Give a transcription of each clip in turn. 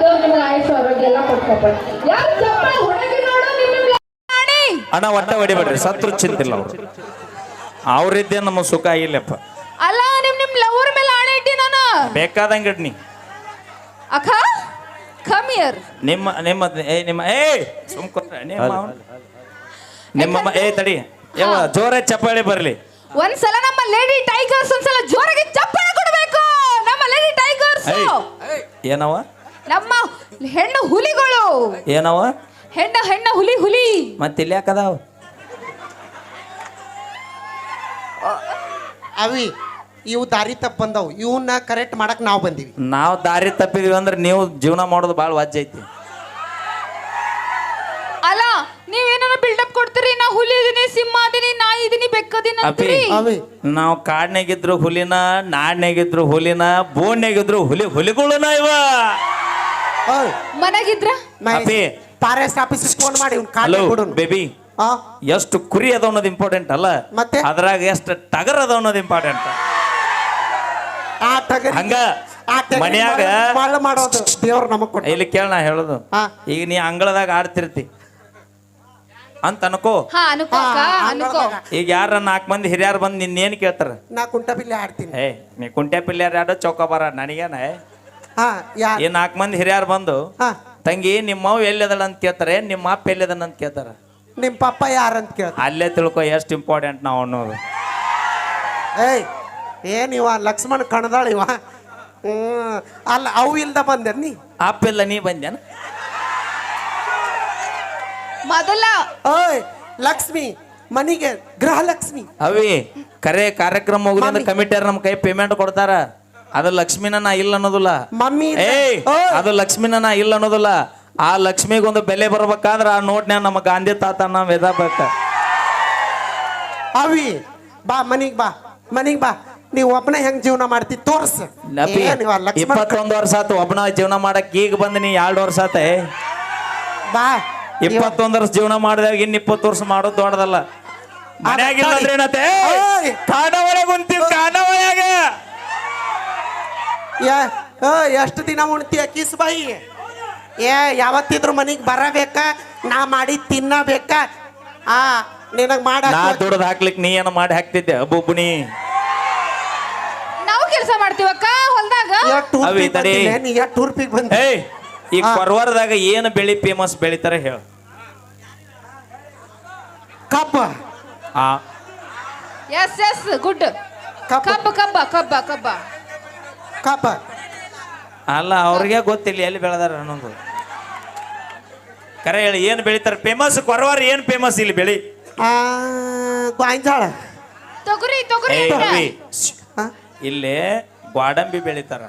ದೇವ್ರು ನಿಮ್ಗೆ ಆಯುಷ್ ಆರೋಗ್ಯ ಎಲ್ಲ ಕೊಟ್ಕೊಪ್ಪಳಿ. ಯಾರು ಚಪ್ಪಾಳೆ ಹೊರಗೆ ನೋಡು ನಿಮ್ಮ ಅಣ್ಣ ಒಟ್ಟ ಹೊಡಿಬೇಡ್ರಿ, ಸತ್ರು ಚಿಂತಿಲ್ಲ ಅವ್ರು. ಅವ್ರಿದ್ದೇ ನಮ್ಮ ಸುಖ ಆಗಿಲ್ಲಪ್ಪ. ಅಲ್ಲ ನಿಮ್ ಲವರ್ ಮೇಲೆ ಆಣೆ ಇಟ್ಟಿ ನಾನು. ಬೇಕಾದಂಗ ಇಡ್ನಿ ಅಕ್ಕ ಕಮ್ ಹಿಯರ್. ನಿಮ್ಮ ಸುಮ್ಕೊಟ್ರೆ ನಿಮ್ಮ ತಡಿ ಯಾವ ಜೋರ ಚಪ್ಪಾಳೆ ಬರ್ಲಿ. ಒಂದ್ಸಲ ನಮ್ಮ ಲೇಡಿ ಟೈಗರ್ಸ್ ಒಂದ್ಸಲ ಜೋರಾಗಿ ಚಪ್ಪಾಳೆ ಕೊಡ್ಬೇಕು. ನಮ್ಮ ಲೇಡಿ ಟೈಗರ್ಸ್ ಏನವ? ನಮ್ಮ ಹೆಣ್ಣು ಹುಲಿಗಳು. ಏನವ? ಹೆಣ್ಣ ಹುಲಿ. ಮತ್ತೆ ಇಲ್ಲಿ ಯಾಕದಾವ ಅವಿ? ಇವು ದಾರಿ ತಪ್ಪ ಬಂದವು, ಇವನ್ನ ಕರೆಕ್ಟ್ ಮಾಡಕ್ ನಾವು ಬಂದೀವಿ. ನಾವು ದಾರಿ ತಪ್ಪಿದ್ವಿ ಅಂದ್ರೆ ನೀವು ಜೀವನ ಮಾಡೋದು ಭಾಳ ವಾಜ್ಯ ಐತಿ. ಅಲ್ಲ ನೀವೇನ ಬಿಲ್ಡಪ್ ಕೊಡ್ತೀರಿ, ನಾ ಹುಲಿ ಇದೀನಿ, ಸಿಂಹ ಅದೀನಿ, ನಾಯಿ ಇದೀನಿ, ಬೆಕ್ಕದೀನಿ ಅಂತೀರಿ. ನಾವು ಕಾಡ್ನಾಗಿದ್ರು ಹುಲಿನ, ನಾಡ್ನಾಗಿದ್ರು ಹುಲಿನ, ಬೋನ್ಯಾಗಿದ್ರು ಹುಲಿಗಳನ ಇವ. ಮನೆಗಿದ್ರ ಫಾರೆಸ್ಟ್ ಆಫೀಸ್ ಫೋನ್ ಮಾಡಿ ಬೇಬಿ ಎಷ್ಟು ಕುರಿ ಅದ ಅನ್ನೋದು ಇಂಪಾರ್ಟೆಂಟ್ ಅಲ್ಲ, ಮತ್ತೆ ಅದ್ರಾಗ ಎಷ್ಟು ಟಗರ್ ಅದ ಅನ್ನೋದು ಇಂಪಾರ್ಟೆಂಟ್. ಹಂಗ ಮನ್ಯಾಗ ಮಾಡೋದು ದೇವ್ರ ನಮಗ್ ಕೊಟ್ಟ. ಇಲ್ಲಿ ಕೇಳ ನಾ ಹೇಳುದು, ಈಗ ನೀ ಅಂಗಳದಾಗ ಆಡ್ತಿರ್ತಿ ಅಂತ ಅನ್ಕೋ. ಈಗ ಯಾರ 4 ಮಂದಿ ಹಿರಿಯರು ಬಂದು ನಿನ್ನೇನು ಕೇಳ್ತಾರ? ನಾ ಕುಂಟಬಿಲ್ಲೆ ಆಡ್ತೀನಿ. ನೀ ಕುಂಟೆ ಪಿಲ್ಯಾರ ಆಡೋ ಚೌಕಾಬಾರ ನನಗೇನ. ಈ 4 ಮಂದಿ ಹಿರಿಯರು ಬಂದು ತಂಗಿ ನಿಮ್ಮವ್ ಎಲ್ಲಿದಳ ಅಂತ ಕೇಳ್ತಾರೆ, ನಿಮ್ಮ ಅಪ್ಪ ಎಲ್ಲಿದನ ಅಂತ ಕೇಳ್ತಾರ, ನಿಮ್ ಪಪ್ಪ ಯಾರಂತ ಕೇಳ್ತ. ಅಲ್ಲೇ ತಿಳ್ಕೊ ಎಷ್ಟು ಇಂಪಾರ್ಟೆಂಟ್ ನಾವು ಅನ್ನೋದು. ಏನ್ ಇವ ಲಕ್ಷ್ಮಣ್ ಕಣದಾಳ ಇವ. ಅಲ್ಲ ಅವು ಇಲ್ದ ಬಂದೆ ನೀ? ಅಪ್ಪ ಇಲ್ಲ, ನೀ ಬಂದ್ಯಾನ ಮೊದಲ. ಓಯ್ ಲಕ್ಷ್ಮಿ ಮನಿಗೆ ಗೃಹಲಕ್ಷ್ಮಿ ಅವಿ ಕರೆ ಕಾರ್ಯಕ್ರಮ ಮುಗಿದ ಕಮಿಟಿಯರ್ ನಮ್ ಕೈ ಪೇಮೆಂಟ್ ಕೊಡ್ತಾರ. ಅದು ಲಕ್ಷ್ಮಿನ ನಾ ಇಲ್ಲ ಅನ್ನೋದಿಲ್ಲ ಮಮ್ಮಿ. ಅದು ಲಕ್ಷ್ಮಿನ ನಾ ಇಲ್ಲ ಅನ್ನೋದಿಲ್ಲ. ಆ ಲಕ್ಷ್ಮಿಗೊಂದು ಬೆಲೆ ಬರ್ಬೇಕಾದ್ರ ಆ ನೋಟ್ನ್ಯಾಗ ನಮ್ಮ ಗಾಂಧಿ ತಾತ ನಾವ್ ಎದಬೇಕ. ಅವಿ ಬಾ ಮನಿಗ್ ಬಾ ನೀವ್ ಒಬ್ಬನ ಹೆಂಗ್ ಜೀವನ ಮಾಡ್ತಿ ತೋರ್ಸ. 21 ವರ್ಷ ಆತು ಒಬ್ಬನ ಜೀವನ ಮಾಡಕ್. ಈಗ ಬಂದ್ ನೀ 2 ವರ್ಷ ಆತ. ಬಾ 21 ವರ್ಷ ಜೀವನ ಮಾಡಿದಾಗ ಇನ್ 20 ವರ್ಷ ಮಾಡೋದು ದೊಡ್ಡದಲ್ಲ. ಮನ್ಯಾಗಿಲ್ಲ ಕಾಣವಳೆ ಕುಂತೀವಿ ಕಾಣವಳ್ಯಾಗ. ಎಷ್ಟು ದಿನ ಉಣ್ತೀಯ ಕಿಸ್ ಬಾಯಿ? ಯಾವತ್ತಿದ್ರು ಮನಿಗ್ ಬರಬೇಕ, ನಾ ಮಾಡಿ ತಿನ್ನಬೇಕ. ನಿನಗ್ ಮಾಡ ದುಡ್ದು ಹಾಕ್ಲಿಕ್ ನೀ ಏನ ಮಾಡಿ ಹಾಕ್ತಿದ್ದೆ ಬೊಬ್ಬುಣಿ. ನಾವು ಕೆಲಸ ಮಾಡ್ತೀವಕ್ಕ ಹೊಲ್ದಾಗ. ಟೂರ್ಪಿಗೆ ಬಂದ. ಈ ಕೊರವಾರದಾಗ ಏನು ಬೆಳಿ ಫೇಮಸ್ ಬೆಳಿತಾರ ಹೇಳ? ಕಬ್ಬ. Yes good. ಕಬ್ಬ ಅಲ್ಲ ಅವ್ರಿಗೆ ಗೊತ್ತಿಲ್ಲ ಎಲ್ಲಿ ಬೆಳೆದಾರ ಅನ್ನೋದು. ಕರೆ ಹೇಳಿ ಏನು ಬೆಳಿತಾರ ಫೇಮಸ್? ಕೊರವಾರ ಏನು ಫೇಮಸ್ ಇಲ್ಲಿ ಬೆಳಿ? ಗಾಂಜಾಳ, ತೊಗರಿ. ಇಲ್ಲಿ ಗ್ವಾಡಂಬಿ ಬೆಳಿತಾರ.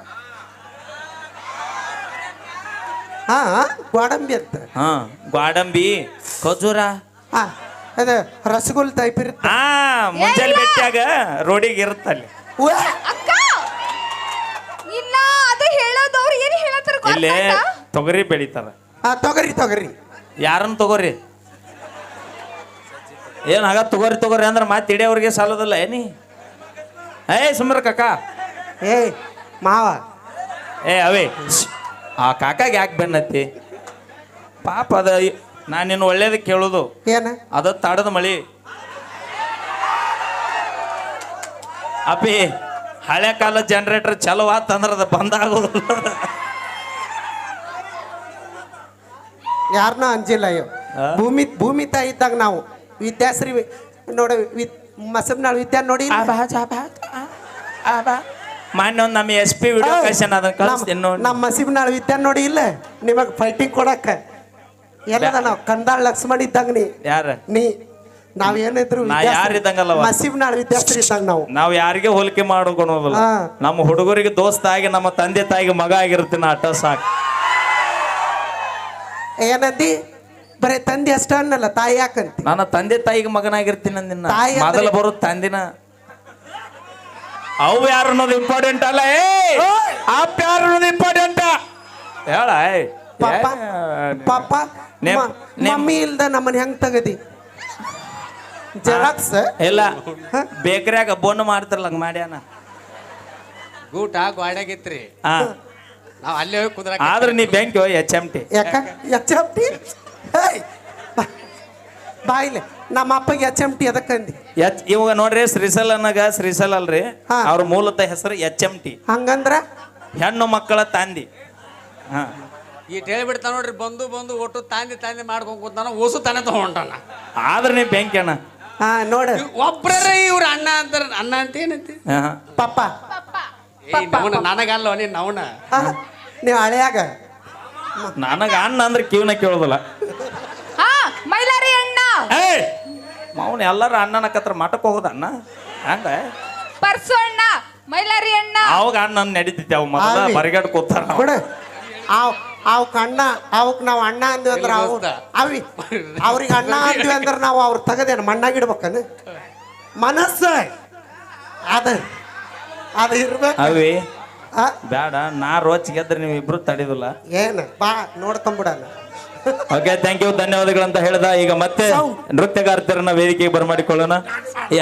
ಗ್ವಾಡಂಬಿ ಅಂತ. ಗ್ವಾಡಂಬಿ, ಖಜೂರ, ಅದ ರಸಗುಲ್ ಟೈಪ್ ಇರುತ್ತೆ. ಮುಂಜಾನೆ ಬೆಟ್ಟಾಗ ರೋಡಿಗೆ ಇರುತ್ತಲ್ಲಿ. ಇಲ್ಲ ಅದು ಹೇಳೋದವ್ರು ಏನು ಹೇಳತ್ತಾರ ಇಲ್ಲಿ ತೊಗರಿ ಬೆಳಿತಾರ. ತೊಗರಿ ಯಾರನ್ನ ತಗೋರಿ? ಏನ್ ಆಗ ತಗೋರಿ ಅಂದ್ರೆ ಮತ್ತೆ ಇಡಿಯವ್ರಿಗೆ ಸಾಲದಲ್ಲ ಏನಿ? ಸುಮ್ರ ಕಾಕ. ಮಾವ ಅವೇ ಆ ಕಾಕಾಗ ಯಾಕೆ ಬೆನ್ನತ್ತಿ ಪಾಪ? ಅದ ನಾನು ನಿನ್ನ ಒಳ್ಳೇದಕ್ಕೆ ಕೇಳೋದು. ಏನ ಅದ ತಾಡದ ಮಳಿ ಅಪ್ಪಿ. ಹಳೆ ಕಾಲ ಜನರೇಟರ್ ಚಲೋ ಆತಂದ್ರ ಅದ ಬಂದ್ ಆಗೋದಿಲ್ಲ. ಯಾರನ್ನ ಅಂಜಿಲ್ಲ ಅಯ್ಯೋ. ಭೂಮಿ ತಾಯಿ ಇದ್ದಾಗ ನಾವು ವಿದ್ಯಾಶ್ರೀ ನೋಡ ಮಸಬ್ನಾಳ್ ವಿದ್ಯಾ ನೋಡಿ. ಮಾನ್ಯ ಒಂದು ನಮ್ಮ SP ವಿಡಿಯೋ ಕಳ್ಸ್ಯಾನ, ಅದನ್ನ ಕಳಿಸ್ತೀನಿ ನೋಡಿ. ನಮ್ಮ ಮಸಬ್ನಾಳ್ ವಿದ್ಯಾ ನೋಡಿ ಇಲ್ಲ ನಿಮಗ್ ಫೈಟಿಂಗ್ ಕೊಡಕ್ಕ. ಎಲ್ಲದ ನಾವು ಕಂದಾಳ್ ಲಕ್ಷ್ಮಣ್ ಇದ್ದಂಗ ನೀ ನಾವೇನಿದ್ರು ಯಾರಿದ್ದಂಗಲ್ಲ ಮಸೀಬ್ನಾಳ್ ವಿದ್ಯಾಶ್ರೀ ಇದ್ದಂಗ ನಾವು ಯಾರಿಗೆ ಹೋಲಿಕೆ ಮಾಡೋದಿಲ್ಲ. ನಮ್ಮ ಹುಡುಗರಿಗೆ ದೋಸ್ತ ಆಗಿ ನಮ್ಮ ತಂದೆ ತಾಯಿಗೆ ಮಗ ಆಗಿರ್ತೀನಿ ಅಟ್ಟ ಸಾಕು. ಏನಂದಿ? ಬರೇ ತಂದೆ ಅಷ್ಟ ಅನ್ನಲ್ಲ, ತಾಯಿ ಯಾಕಂತ? ನನ್ನ ತಂದೆ ತಾಯಿಗೆ ಮಗನಾಗಿರ್ತೀನಿ ಅಂದಿನ. ಮೊದಲು ಬರೋದು ತಂದಿನ. ಅವು ಯಾರು ಅನ್ನೋದು ಇಂಪಾರ್ಟೆಂಟ್ ಅಲ್ಲ. ಅಪ್ಪ ಯಾರು ಅನ್ನೋದು ಇಂಪಾರ್ಟೆಂಟ್ ಹೇಳ. ಪಾಪ ಮಮ್ಮಿ ಇಲ್ದ ನಮ್ಮನ್ನ ಹೆಂಗ್ ತಗದಿ? ಜೆರಾಕ್ಸ್ ಇಲ್ಲ ಬೇಕರಿಯಾಗ ಬೋನ್ ಮಾಡ್ತಾರಲ್ಲ ಹಂಗ ಮಾಡ್ಯಾನ. ಗೂಟ ಗಾಡ್ಯಾಗಿತ್ರಿ. ನಾವ್ ಅಲ್ಲೇ ಹೋಗಿ ಕುಂದ್ರ ಆದ್ರೆ ನೀ ಬ್ಯಾಂಕ್ HMT. ಯಾಕ HMT ಬಾಯಿಲೆ ನಮ್ಮ ಅಪ್ಪಗೆ HMT ಅದಕ್ಕಂದಿ ಇವಾಗ ನೋಡ್ರಿ ಶ್ರೀಶೈಲನಾಗ ಶ್ರೀಶೈಲ ಅಲ್ರಿ, ಹಾ. ಅವ್ರ ಮೂಲತಃ ಹೆಸರು HMT, ಹಂಗಂದ್ರ ಹೆಣ್ಣು ಮಕ್ಕಳ ತಂದಿ. ಹಾ, ಈ ಹೇಳ್ಬಿಡ್ತಾನ ನೋಡ್ರಿ, ಬಂದು ಒಟ್ಟು ತಾಂದಿ ಮಾಡ್ಕೊಂಡ್ ಕೂತಾನ, ಓಸು ತಾನೇ ತಗೊಂಡಾನ. ಆದ್ರೆ ನೀ ಬ್ಯಾಂಕ್ ಅಣ್ಣ. ಹಾ ನೋಡ ಒಬ್ರ ಇವ್ರ ಅಣ್ಣ ಅಂತಾರ, ಅಣ್ಣ ಅಂತ ಏನಂತಿ ಹಾ. ಪಪ್ಪ ನವನ ನನಗಲ್ಲ ನೀನ್ ನವನ. ನೀವು ಹಳೆಯಾಗ ನನಗ ಅಣ್ಣ ಅಂದ್ರೆ ಕಿವಿನ ಕೇಳೋದಿಲ್ಲ. ಹಾ ಮೈಲಾರಿ ಅಣ್ಣ, ಅವನು ಎಲ್ಲಾರು ಅಣ್ಣನ ಕತ್ರ ಮಠಕ್ಕೆ ಹೋಗೋದ ಅಣ್ಣ ಹಂಗ. ಪರ್ಸು ಅಣ್ಣ, ಮೈಲಾರಿ ಅಣ್ಣ. ಅವಾಗ ಅಣ್ಣ ನಡೀತೈತಿ, ಅವ್ ಮೊದಲ ಬರಿಗಾಡ್ ಕೂತಾರ. ಬಿಡ ಅವಕ್ ಅಣ್ಣ, ಅವಕ್ ನಾವ್ ಅಣ್ಣ ಅಂದ್ವಿ ಅಂದ್ರ ಅವ್ರಿಗೆ ಅಣ್ಣ ಅಂದ್ವಿ ಅಂದ್ರ ನಾವು ಅವ್ರ ತಗದೇನು ಮಣ್ಣಾಗಿಡ್ಬೇಕನ ಮನಸ್ಸ ಅದ ಇರ್ಬೇಕು. ಅವಿ ಆ, ಬೇಡ, ನಾ ರೋಚ್ ಗೆದ್ರೆ ನೀವು ಇಬ್ರು ತಡಿದಿಲ್ಲ. ಏನ್ ಬಾ ನೋಡ್ಕೊಂಬಿಡಣ. ಓಕೆ, ಥ್ಯಾಂಕ್ ಯು, ಧನ್ಯವಾದಗಳಂತ ಹೇಳ್ದ. ಈಗ ಮತ್ತೆ ನೃತ್ಯಗಾರ್ತಿಯರನ್ನ ವೇದಿಕೆಗೆ ಬರಮಾಡಿಕೊಳ್ಳೋಣ. ಈ